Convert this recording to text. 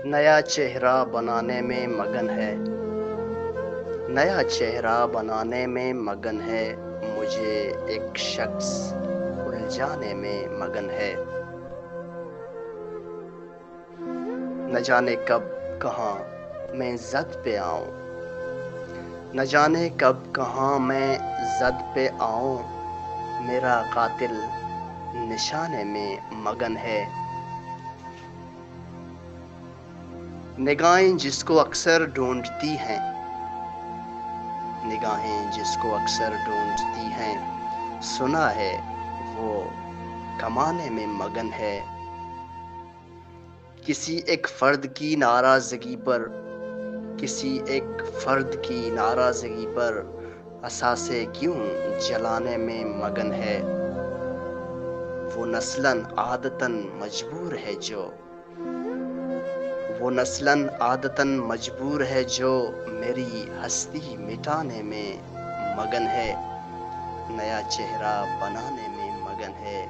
نیا چہرہ بنانے میں مگن ہے، نیا چہرہ بنانے میں مگن ہے، مجھے ایک شخص الجھانے میں مگن ہے۔ نہ جانے کب کہاں میں زد پہ آؤں، نہ جانے کب کہاں میں زد پہ آؤں، میرا قاتل نشانے میں مگن ہے۔ نگاہیں جس کو اکثر ڈھونڈتی ہیں، نگاہیں جس کو اکثر ڈھونڈتی ہیں، سنا ہے وہ کمانے میں مگن ہے۔ کسی ایک فرد کی ناراضگی پر، کسی ایک فرد کی ناراضگی پر اثاثے کیوں جلانے میں مگن ہے۔ وہ نسلاً عادتاً مجبور ہے جو، وہ نسلاً عادتاً مجبور ہے جو میری ہستی مٹانے میں مگن ہے، نیا چہرہ بنانے میں مگن ہے۔